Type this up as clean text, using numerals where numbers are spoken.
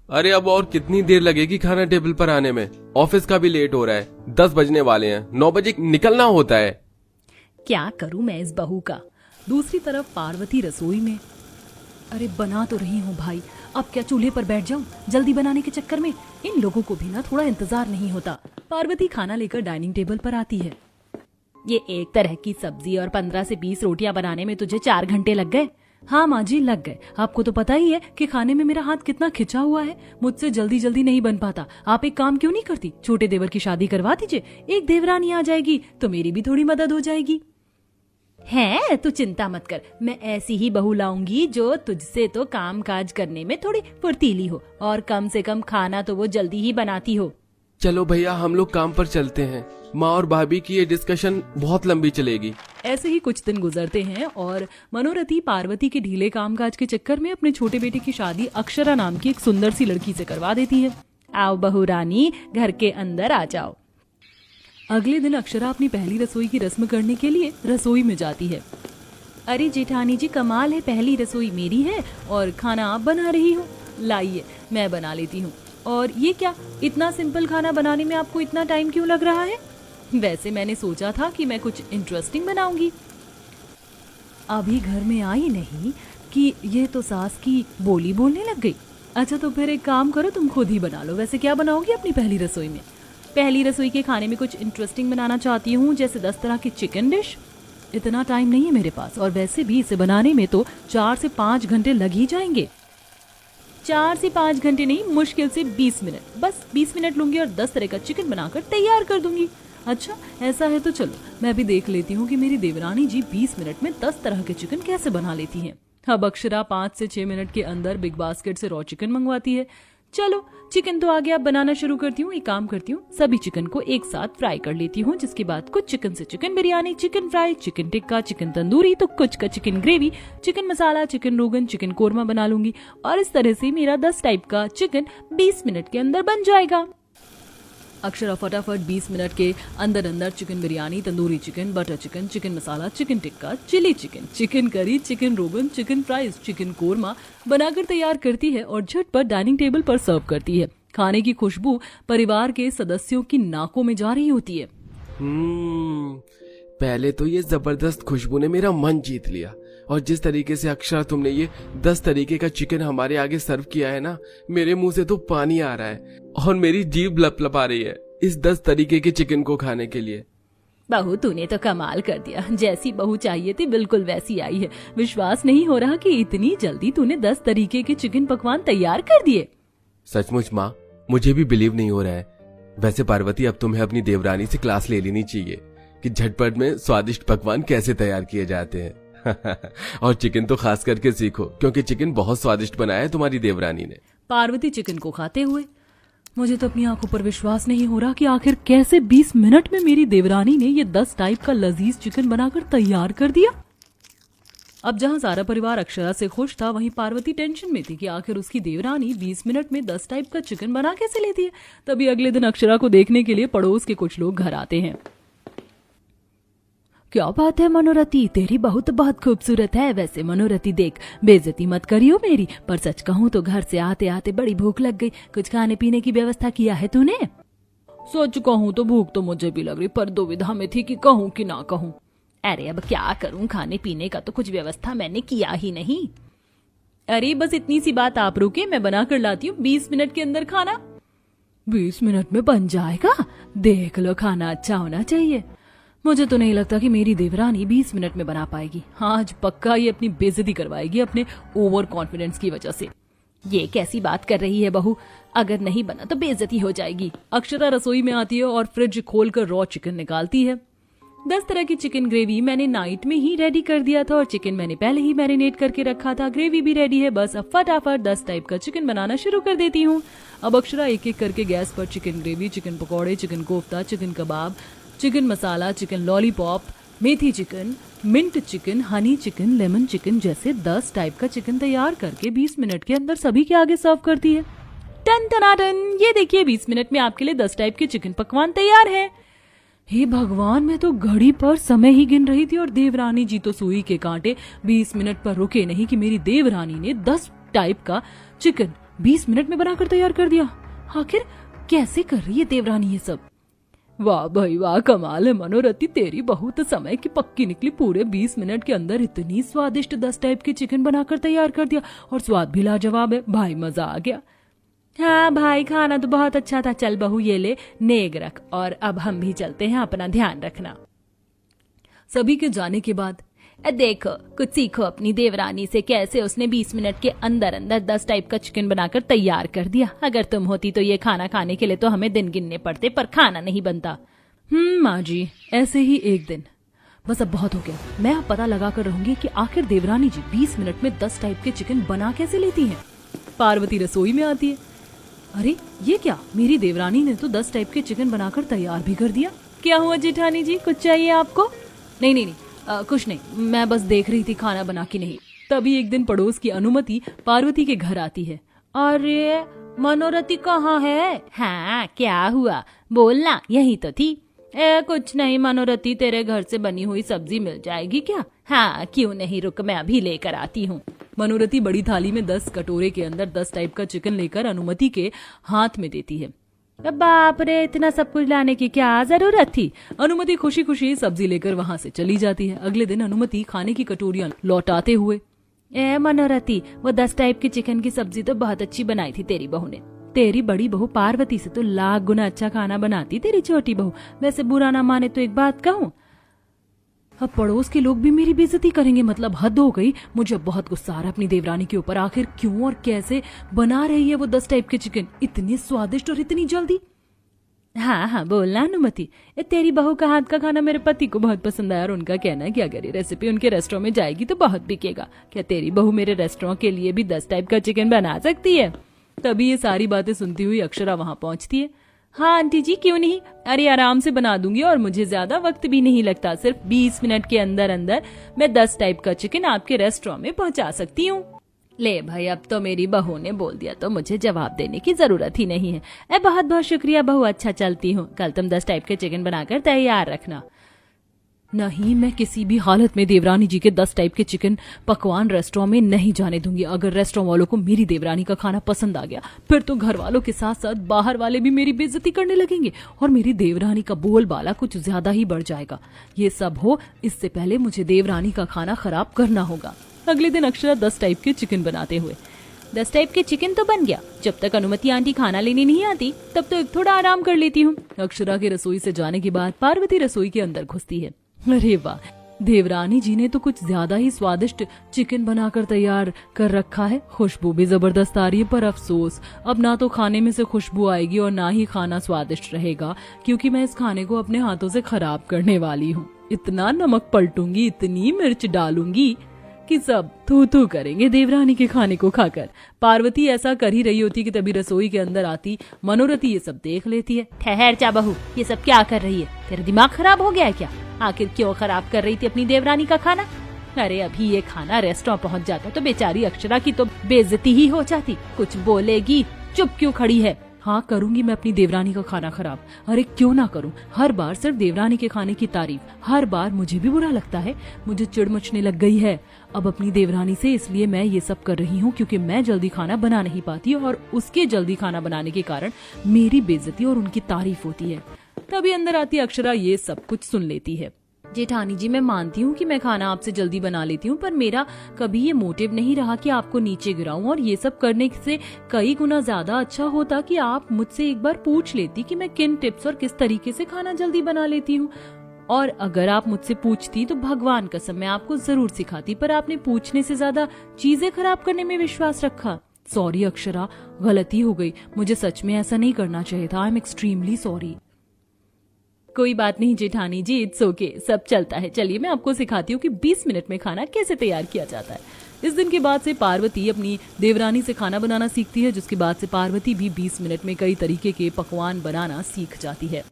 अरे अब और कितनी देर लगेगी खाना टेबल पर आने में? ऑफिस का भी लेट हो रहा है, 10 बजने वाले हैं, 9 बजे निकलना होता है। क्या करूं मैं इस बहू का। दूसरी तरफ पार्वती रसोई में। अरे बना तो रही हूँ भाई, अब क्या चूल्हे पर बैठ जाऊं? जल्दी बनाने के चक्कर में इन लोगों को भी ना थोड़ा इंतजार नहीं होता। पार्वती खाना लेकर डाइनिंग टेबल पर आती है। ये एक तरह की सब्जी और 15 से 20 रोटियां बनाने में तुझे 4 घंटे लग गए? हाँ माँ जी लग गए। आपको तो पता ही है कि खाने में मेरा हाथ कितना खिंचा हुआ है, मुझसे जल्दी जल्दी नहीं बन पाता। आप एक काम क्यों नहीं करती, छोटे देवर की शादी करवा दीजिए, एक देवरानी आ जाएगी तो मेरी भी थोड़ी मदद हो जाएगी। है तू चिंता मत कर, मैं ऐसी ही बहू लाऊंगी जो तुझसे तो काम काज करने में थोड़ी फुर्तीली हो और कम से कम खाना तो वो जल्दी ही बनाती हो। चलो भैया हम लोग काम पर चलते हैं, माँ और भाभी की ये डिस्कशन बहुत लंबी चलेगी। ऐसे ही कुछ दिन गुजरते हैं और मनोरथी पार्वती के ढीले कामकाज के चक्कर में अपने छोटे बेटे की शादी अक्षरा नाम की एक सुंदर सी लड़की से करवा देती है। आओ बहू रानी, घर के अंदर आ जाओ। अगले दिन अक्षरा अपनी पहली रसोई की रस्म करने के लिए रसोई में जाती है। अरे जेठानी जी कमाल है, पहली रसोई मेरी है और खाना आप बना रही हो। लाइए मैं बना लेती हूँ। और ये क्या, इतना सिंपल खाना बनाने में आपको इतना टाइम क्यों लग रहा है? वैसे मैंने सोचा था कि मैं कुछ इंटरेस्टिंग बनाऊंगी। अभी घर में आई नहीं कि ये तो सास की बोली बोलने लग गई। अच्छा तो फिर एक काम करो, तुम खुद ही बना लो। वैसे क्या बनाओगी अपनी पहली रसोई में? पहली रसोई के खाने में कुछ इंटरेस्टिंग बनाना चाहती हूँ, जैसे 10 तरह की चिकन डिश। इतना टाइम नहीं है मेरे पास, और वैसे भी इसे बनाने में तो 4 से 5 घंटे लग ही जाएंगे। 4 से 5 घंटे नहीं, मुश्किल से 20 मिनट। बस 20 मिनट लूंगी और 10 तरह का चिकन बनाकर तैयार कर दूंगी। अच्छा ऐसा है तो चलो मैं भी देख लेती हूँ कि मेरी देवरानी जी 20 मिनट में 10 तरह के चिकन कैसे बना लेती हैं। अब अक्षरा 5 से 6 मिनट के अंदर बिग बास्केट से रॉ चिकन मंगवाती है। चलो चिकन तो आ गया, अब बनाना शुरू करती हूँ। एक काम करती हूँ, सभी चिकन को एक साथ फ्राई कर लेती हूँ, जिसके बाद कुछ चिकन से chicken biryani, chicken fry, chicken tikka, chicken tandoori, तो कुछ का chicken gravy, chicken masala, chicken rogan, chicken korma बना लूंगी। और इस तरह से मेरा 10 टाइप का चिकन 20 मिनट के अंदर बन जाएगा। अक्षरा फटाफट 20 मिनट के अंदर अंदर chicken biryani, tandoori chicken, butter chicken, chicken masala, chicken tikka, chilli chicken, chicken curry, chicken rogan, chicken fries, chicken korma बनाकर तैयार करती है और झटपट डाइनिंग टेबल पर सर्व करती है। खाने की खुशबू परिवार के सदस्यों की नाकों में जा रही होती है। पहले तो ये जबरदस्त खुशबू ने मेरा मन जीत लिया, और जिस तरीके से अक्षरा तुमने ये 10 तरीके का चिकन हमारे आगे सर्व किया है ना, मेरे मुंह से तो पानी आ रहा है और मेरी जीभ लपलपा रही है इस 10 तरीके के चिकन को खाने के लिए। बहू तूने तो कमाल कर दिया, जैसी बहू चाहिए थी बिल्कुल वैसी आई है। विश्वास नहीं हो रहा कि इतनी जल्दी तूने 10 तरीके के चिकन पकवान तैयार कर दिए। सचमुच माँ, मुझे भी बिलीव नहीं हो रहा है। वैसे पार्वती, अब तुम्हें अपनी देवरानी से क्लास ले लेनी चाहिए कि झटपट में स्वादिष्ट पकवान कैसे तैयार किए जाते हैं। और चिकन तो खास करके सीखो, क्योंकि चिकन बहुत स्वादिष्ट बनाया है तुम्हारी देवरानी ने। पार्वती चिकन को खाते हुए, मुझे तो अपनी आंखों पर विश्वास नहीं हो रहा कि आखिर कैसे 20 मिनट में मेरी देवरानी ने ये 10 टाइप का लजीज चिकन बनाकर तैयार कर दिया। अब जहां सारा परिवार अक्षरा से खुश था, वहीं पार्वती टेंशन में थी कि आखिर उसकी देवरानी 20 मिनट में 10 टाइप का चिकन बना कैसे लेती है। तभी अगले दिन अक्षरा को देखने के लिए पड़ोस के कुछ लोग घर आते हैं। क्या बात है मनोरथी, तेरी बहू तो बहुत खूबसूरत है। वैसे मनोरथी देख, बेइज्जती मत करियो मेरी, पर सच कहूँ तो घर से आते आते बड़ी भूख लग गई। कुछ खाने पीने की व्यवस्था किया है तूने? सच कहूँ तो भूख तो मुझे भी लग रही, पर दुविधा में थी कि कहूँ कि ना कहूँ। अरे अब क्या करूँ, खाने पीने का तो कुछ व्यवस्था मैंने किया ही नहीं। अरे बस इतनी सी बात, आप रुके, मैं बना कर लाती हूँ 20 मिनट के अंदर खाना। 20 मिनट में बन जाएगा? देख लो, खाना अच्छा होना चाहिए। मुझे तो नहीं लगता कि मेरी देवरानी 20 मिनट में बना पाएगी। आज पक्का ये अपनी बेइज्जती करवाएगी अपने ओवर कॉन्फिडेंस की वजह से। ये कैसी बात कर रही है बहू, अगर नहीं बना तो बेइज्जती हो जाएगी। अक्षरा रसोई में आती है और फ्रिज खोलकर रॉ चिकन निकालती है। 10 तरह की चिकन ग्रेवी मैंने नाइट में ही रेडी कर दिया था और चिकन मैंने पहले ही मैरिनेट करके रखा था। ग्रेवी भी रेडी है, बस अब फटाफट 10 टाइप का चिकन बनाना शुरू कर देती हूँ। अब अक्षरा एक एक करके गैस पर चिकन ग्रेवी, चिकन पकौड़े, chicken kofta, chicken kebab, chicken masala, chicken lollipop, methi chicken, mint chicken, honey chicken, lemon chicken जैसे 10 टाइप का चिकन तैयार करके 20 मिनट के अंदर सभी के आगे सर्व करती है। टन टनाटन, ये देखिए 20 मिनट में आपके लिए 10 टाइप के चिकन पकवान तैयार है। हे भगवान, मैं तो घड़ी पर समय ही गिन रही थी और देवरानी जी तो सुई के कांटे 20 मिनट पर रुके नहीं कि मेरी देवरानी ने 10 टाइप का चिकन 20 मिनट में बनाकर तैयार कर दिया। आखिर कैसे कर रही है देवरानी ये सब? वाह भाई वाह, कमाल है मनोरथी, तेरी बहू तो समय की पक्की निकली। पूरे 20 मिनट के अंदर इतनी स्वादिष्ट 10 टाइप के चिकन बनाकर तैयार कर दिया और स्वाद भी लाजवाब है। भाई मजा आ गया। हाँ भाई, खाना तो बहुत अच्छा था। चल बहू ये ले, नेग रख, और अब हम भी चलते हैं, अपना ध्यान रखना। सभी के जाने के बाद देखो, कुछ सीखो अपनी देवरानी से, कैसे उसने 20 मिनट के अंदर अंदर 10 टाइप का चिकन बनाकर तैयार कर दिया। अगर तुम होती तो ये खाना खाने के लिए तो हमें दिन गिनने पड़ते, पर खाना नहीं बनता। माँ जी, ऐसे ही एक दिन। बस अब बहुत हो गया। मैं अब पता लगा कर रहूंगी कि आखिर देवरानी जी 20 मिनट में 10 टाइप के चिकन बना कैसे लेती हैं। पार्वती रसोई में आती है। अरे ये क्या, मेरी देवरानी ने तो 10 टाइप के चिकन बनाकर तैयार भी कर दिया। क्या हुआ जेठानी जी, कुछ चाहिए आपको? नहीं, कुछ नहीं, मैं बस देख रही थी खाना बना कि नहीं। तभी एक दिन पड़ोस की अनुमति पार्वती के घर आती है। अरे मनोरथी कहाँ है? हाँ क्या हुआ, बोलना, यही तो थी। कुछ नहीं मनोरथी, तेरे घर से बनी हुई सब्जी मिल जाएगी क्या? हाँ क्यों नहीं, रुक मैं अभी लेकर आती हूँ। मनोरथी बड़ी थाली में 10 कटोरे के अंदर 10 टाइप का चिकन लेकर अनुमति के हाथ में देती है। बाप रे, इतना सब कुछ लाने की क्या जरूरत थी? अनुमति खुशी खुशी सब्जी लेकर वहाँ से चली जाती है। अगले दिन अनुमति खाने की कटोरियां लौटाते हुए, मनोरथी, वो 10 टाइप की चिकन की सब्जी तो बहुत अच्छी बनाई थी तेरी बहू ने। तेरी बड़ी बहू पार्वती से तो लाख गुना अच्छा खाना बनाती तेरी छोटी बहू। वैसे बुरा ना माने तो एक बात कहूँ, अब पड़ोस के लोग भी मेरी बेइज्जती करेंगे, मतलब हद हो गई। मुझे बहुत गुस्सा आ रहा है अपनी देवरानी के ऊपर। आखिर क्यों और कैसे बना रही है वो 10 टाइप के चिकन, इतनी स्वादिष्ट और इतनी जल्दी? हाँ बोलना अनुमति, तेरी बहू का हाथ का खाना मेरे पति को बहुत पसंद आया और उनका कहना है कि अगर ये रेसिपी उनके रेस्टोरेंट में जाएगी तो बहुत बिकेगा। क्या तेरी बहू मेरे रेस्टोरेंट के लिए भी 10 टाइप का चिकन बना सकती है? तभी ये सारी बातें सुनती हुई अक्षरा वहां पहुंचती है। हाँ आंटी जी, क्यों नहीं, अरे आराम से बना दूंगी और मुझे ज्यादा वक्त भी नहीं लगता। सिर्फ 20 मिनट के अंदर अंदर मैं 10 टाइप का चिकन आपके रेस्टोरेंट में पहुंचा सकती हूँ। ले भाई, अब तो मेरी बहू ने बोल दिया तो मुझे जवाब देने की जरूरत ही नहीं है। बहुत बहुत शुक्रिया बहू, अच्छा चलती हूँ। कल तुम 10 टाइप के चिकन बनाकर तैयार रखना। नहीं, मैं किसी भी हालत में देवरानी जी के 10 टाइप के चिकन पकवान रेस्टोरेंट में नहीं जाने दूंगी। अगर रेस्टोरेंट वालों को मेरी देवरानी का खाना पसंद आ गया, फिर तो घर वालों के साथ साथ बाहर वाले भी मेरी बेइज्जती करने लगेंगे और मेरी देवरानी का बोलबाला कुछ ज्यादा ही बढ़ जाएगा। ये सब हो इससे पहले मुझे देवरानी का खाना खराब करना होगा। अगले दिन अक्षरा 10 टाइप के चिकन बनाते हुए, 10 टाइप के चिकन तो बन गया। जब तक अनुमति आंटी खाना लेने नहीं आती तब तो थोड़ा आराम कर लेती हूँ। अक्षरा के रसोई से जाने के बाद पार्वती रसोई के अंदर घुसती है। अरे वाह, देवरानी जी ने तो कुछ ज्यादा ही स्वादिष्ट चिकन बनाकर तैयार कर रखा है। खुशबू भी जबरदस्त आ रही है, पर अफसोस अब ना तो खाने में से खुशबू आएगी और ना ही खाना स्वादिष्ट रहेगा, क्योंकि मैं इस खाने को अपने हाथों से खराब करने वाली हूँ। इतना नमक पलटूंगी, इतनी मिर्च डालूंगी कि सब थू थू करेंगे देवरानी के खाने को खाकर। पार्वती ऐसा कर ही रही होती कि तभी रसोई के अंदर आती मनोरथी ये सब देख लेती है। ठहर जा बहू, ये सब क्या कर रही है? तेरा दिमाग खराब हो गया है क्या? आखिर क्यों खराब कर रही थी अपनी देवरानी का खाना? अरे अभी ये खाना रेस्टोरेंट पहुंच जाता तो बेचारी अक्षरा की तो बेइज्जती ही हो जाती। कुछ बोलेगी? चुप क्यों खड़ी है? हाँ करूंगी मैं अपनी देवरानी का खाना खराब। अरे क्यों ना करूं, हर बार सिर्फ देवरानी के खाने की तारीफ, हर बार मुझे भी बुरा लगता है। मुझे चिढ़ मचने लग गई है अब अपनी देवरानी से, इसलिए मैं ये सब कर रही हूँ क्योंकि मैं जल्दी खाना बना नहीं पाती और उसके जल्दी खाना बनाने के कारण मेरी बेइज्जती और उनकी तारीफ होती है। तभी अंदर आती अक्षरा ये सब कुछ सुन लेती है। जेठानी जी, मैं मानती हूँ कि मैं खाना आपसे जल्दी बना लेती हूँ, पर मेरा कभी ये मोटिव नहीं रहा कि आपको नीचे गिराऊं, और ये सब करने से कई गुना ज्यादा अच्छा होता कि आप मुझसे एक बार पूछ लेती कि मैं किन टिप्स और किस तरीके से खाना जल्दी बना लेती हूँ। और अगर आप मुझसे पूछती तो भगवान कसम मैं आपको जरूर सिखाती, पर आपने पूछने से ज्यादा चीजें खराब करने में विश्वास रखा। सॉरी अक्षरा, गलती हो गई, मुझे सच में ऐसा नहीं करना चाहिए था। I am extremely sorry. कोई बात नहीं जेठानी जी, इट्स ओके, सब चलता है। चलिए मैं आपको सिखाती हूँ कि 20 मिनट में खाना कैसे तैयार किया जाता है। इस दिन के बाद से पार्वती अपनी देवरानी से खाना बनाना सीखती है, जिसके बाद से पार्वती भी 20 मिनट में कई तरीके के पकवान बनाना सीख जाती है।